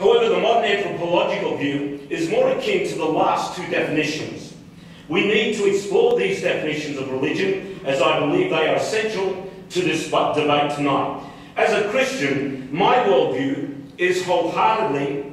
However, the modern anthropological view is more akin to the last two definitions. We need to explore these definitions of religion, as I believe they are essential to this debate tonight. As a Christian, my worldview is wholeheartedly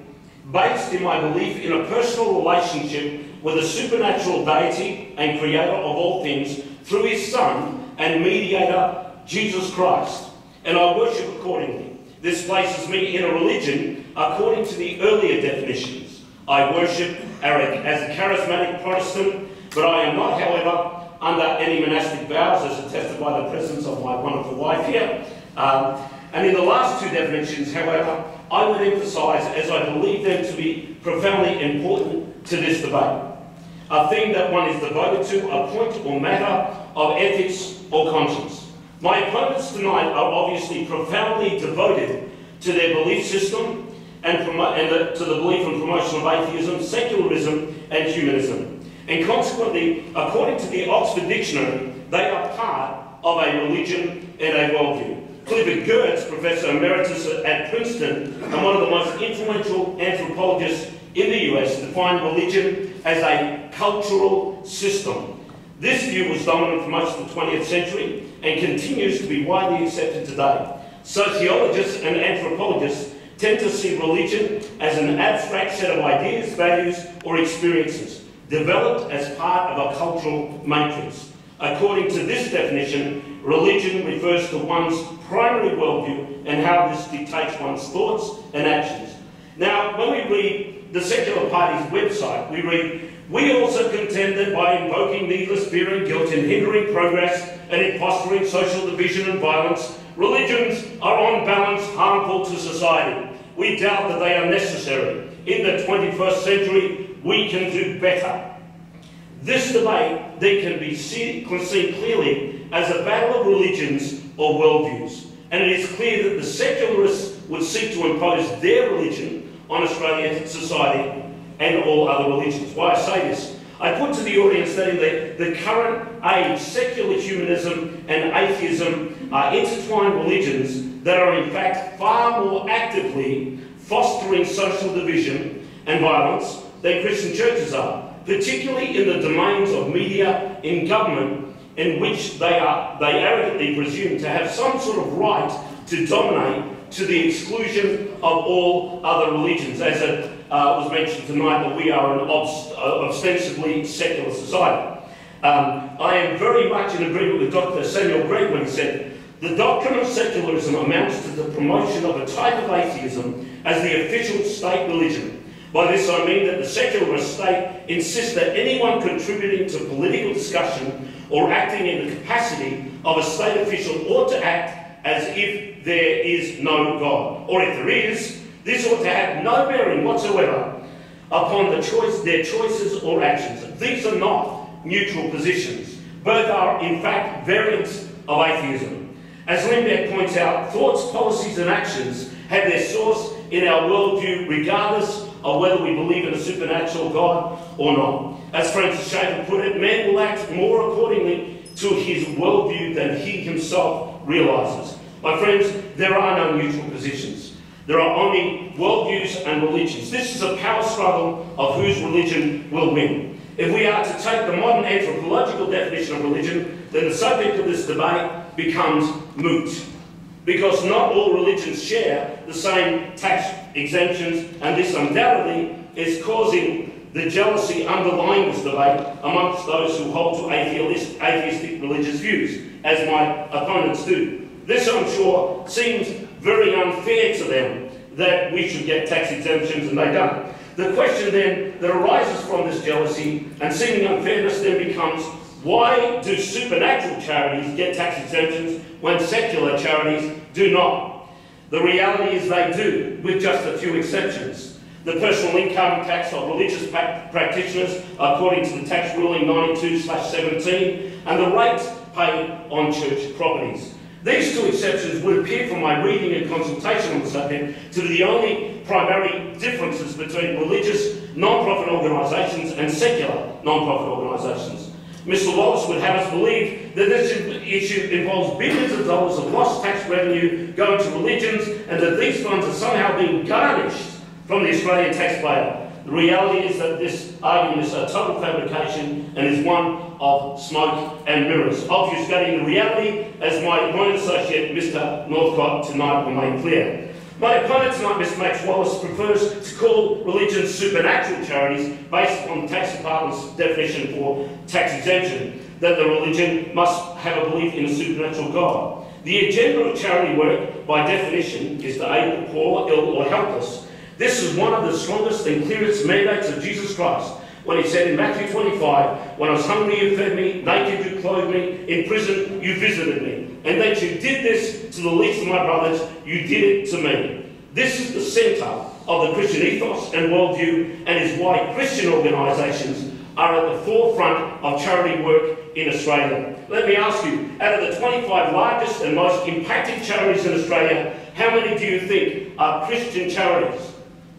based in my belief in a personal relationship with a supernatural deity and creator of all things through his Son and mediator, Jesus Christ, and I worship accordingly. This places me in a religion according to the earlier definitions. I worship as a charismatic Protestant, but I am not, however, under any monastic vows, as attested by the presence of my wonderful wife here. And in the last two definitions, however, I would emphasise, as I believe them to be profoundly important to this debate, a thing that one is devoted to, a point or matter of ethics or conscience. My opponents tonight are obviously profoundly devoted to their belief system and to the belief and promotion of atheism, secularism and humanism. And consequently, according to the Oxford Dictionary, they are part of a religion and a worldview. Clifford Geertz, Professor Emeritus at Princeton and one of the most influential anthropologists in the US, defined religion as a cultural system. This view was dominant for most of the 20th century and continues to be widely accepted today. Sociologists and anthropologists tend to see religion as an abstract set of ideas, values, or experiences, developed as part of a cultural matrix. According to this definition, religion refers to one's primary worldview and how this dictates one's thoughts and actions. Now, when we read the secular party's website, we read, "We also contend that by invoking needless fear and guilt in hindering progress and in fostering social division and violence, religions are on balance harmful to society. We doubt that they are necessary. In the 21st century, we can do better." This debate then can be seen clearly as a battle of religions or worldviews, and it is clear that the secularists would seek to impose their religion on Australian society and all other religions. Why I say this? I put to the audience that in the current age, secular humanism and atheism are intertwined religions that are in fact far more actively fostering social division and violence than Christian churches are, particularly in the domains of media in government, in which they arrogantly presume to have some sort of right to dominate to the exclusion of all other religions, as it was mentioned tonight that we are an ostensibly secular society. I am very much in agreement with Dr. Samuel Gregg when he said, "The doctrine of secularism amounts to the promotion of a type of atheism as the official state religion. By this I mean that the secularist state insists that anyone contributing to political discussion or acting in the capacity of a state official ought to act as if there is no God, or if there is, this ought to have no bearing whatsoever upon their choices or actions." These are not neutral positions. Both are, in fact, variants of atheism. As Lindbeck points out, thoughts, policies and actions have their source in our worldview, regardless of whether we believe in a supernatural God or not. As Francis Schaeffer put it, man will act more accordingly to his worldview than he himself realises. My friends, there are no neutral positions. There are only worldviews and religions. This is a power struggle of whose religion will win. If we are to take the modern anthropological definition of religion, then the subject of this debate becomes moot, because not all religions share the same tax exemptions, and this undoubtedly is causing the jealousy underlying this debate amongst those who hold to atheistic religious views, as my opponents do. This, I'm sure, seems very unfair to them that we should get tax exemptions and they don't. The question then that arises from this jealousy and seeming unfairness then becomes, why do supernatural charities get tax exemptions when secular charities do not? The reality is they do, with just a few exceptions. The personal income tax of religious practitioners, according to the tax ruling 92/17, and the rates paid on church properties. These two exceptions would appear from my reading and consultation on the subject to be the only primary differences between religious non-profit organisations and secular non-profit organisations. Mr. Wallace would have us believe that this issue involves billions of dollars of lost tax revenue going to religions and that these funds are somehow being garnished from the Australian taxpayer. The reality is that this argument is a total fabrication and is one of smoke and mirrors, obfuscating the reality, as my appointed associate, Mr. Northcott, tonight will make clear. My opponent tonight, Mr. Max Wallace, prefers to call religion supernatural charities based on the tax department's definition for tax exemption, that the religion must have a belief in a supernatural God. The agenda of charity work, by definition, is to aid the poor, ill or helpless. This is one of the strongest and clearest mandates of Jesus Christ, when he said in Matthew 25, "When I was hungry, you fed me, naked, you clothed me, in prison, you visited me. And that you did this to the least of my brothers, you did it to me." This is the centre of the Christian ethos and worldview, and is why Christian organisations are at the forefront of charity work in Australia. Let me ask you, out of the 25 largest and most impacted charities in Australia, how many do you think are Christian charities?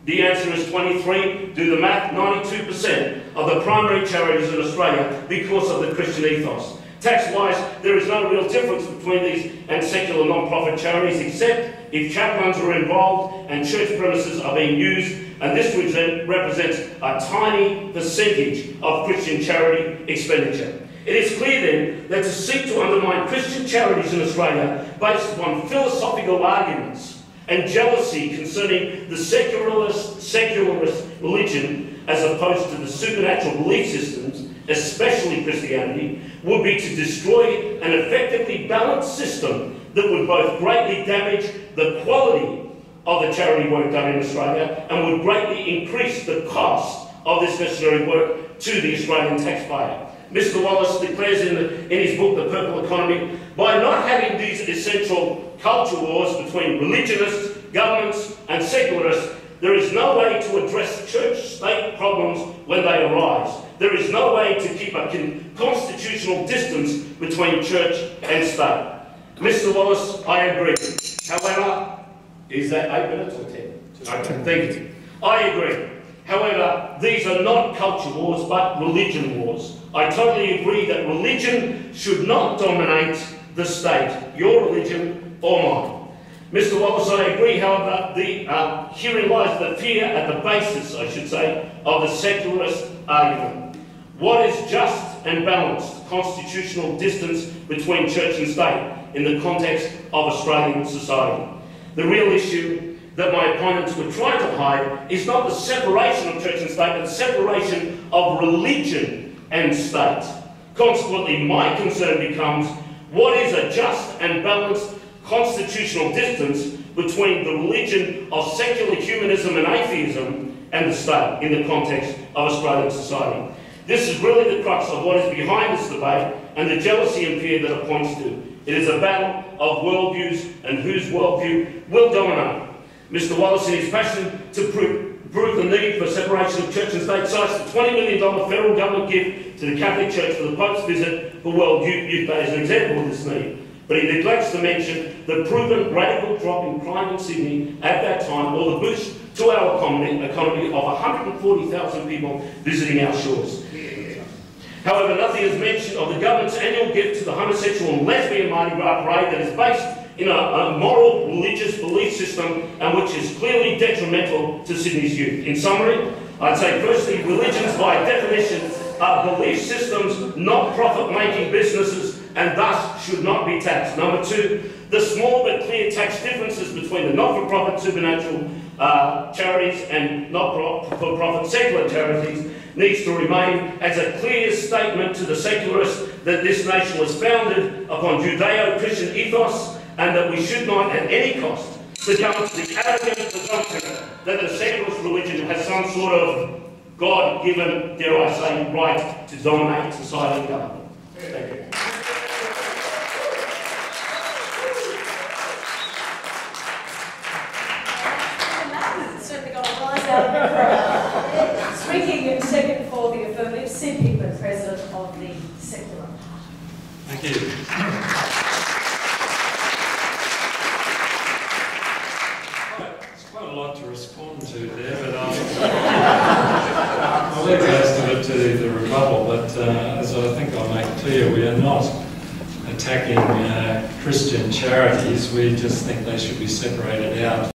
The answer is 23. Do the math. 92% of the primary charities in Australia because of the Christian ethos. Tax-wise, there is no real difference between these and secular non-profit charities, except if chaplains are involved and church premises are being used, and this represents a tiny percentage of Christian charity expenditure. It is clear then that to seek to undermine Christian charities in Australia based upon philosophical arguments and jealousy concerning the secularist religion as opposed to the supernatural belief systems, especially Christianity, would be to destroy an effectively balanced system that would both greatly damage the quality of the charity work done in Australia and would greatly increase the cost of this necessary work to the Australian taxpayer. Mr. Wallace declares in his book, The Purple Economy, by not having these essential culture wars between religionists, governments and secularists, there is no way to address church-state problems when they arise. There is no way to keep a constitutional distance between church and state. Mr. Wallace, I agree. However, is that 8 minutes or 10? Okay, thank you. I agree. However, these are not culture wars, but religion wars. I totally agree that religion should not dominate the state, your religion or mine. Mr. Wallace, I agree, however, herein lies the fear at the basis, I should say, of the secularist argument. What is just and balanced constitutional distance between church and state in the context of Australian society? The real issue that my opponents were trying to hide is not the separation of church and state, but the separation of religion and state. Consequently, my concern becomes, what is a just and balanced constitutional distance between the religion of secular humanism and atheism and the state in the context of Australian society? This is really the crux of what is behind this debate and the jealousy and fear that it points to. It is a battle of worldviews and whose worldview will dominate. Mr. Wallace, in his passion to prove the need for separation of church and state, cites the $20 million federal government gift to the Catholic Church for the Pope's visit for World Youth Day as an example of this need. But he neglects to mention the proven radical drop in crime in Sydney at that time, or the boost to our economy of 140,000 people visiting our shores. However, nothing is mentioned of the government's annual gift to the homosexual and lesbian Mardi Gras parade that is based in a moral religious belief system and which is clearly detrimental to Sydney's youth. In summary, I'd say firstly, religions by definition are belief systems, not profit-making businesses, and thus should not be taxed. Number two, the small but clear tax differences between the not-for-profit supernatural charities and not-for-profit secular charities needs to remain as a clear statement to the secularists that this nation was founded upon Judeo-Christian ethos and that we should not at any cost succumb to the arrogant presumption that the secularist religion has some sort of God-given, dare I say, right to dominate society and government. Thank you. Speaking second for the affirmative, Sid Hickman, President of the Secular. Thank you. It's quite a lot to respond to there, but I'll leave most of it to the rebuttal. But as I think I'll make clear, we are not attacking Christian charities. We just think they should be separated out.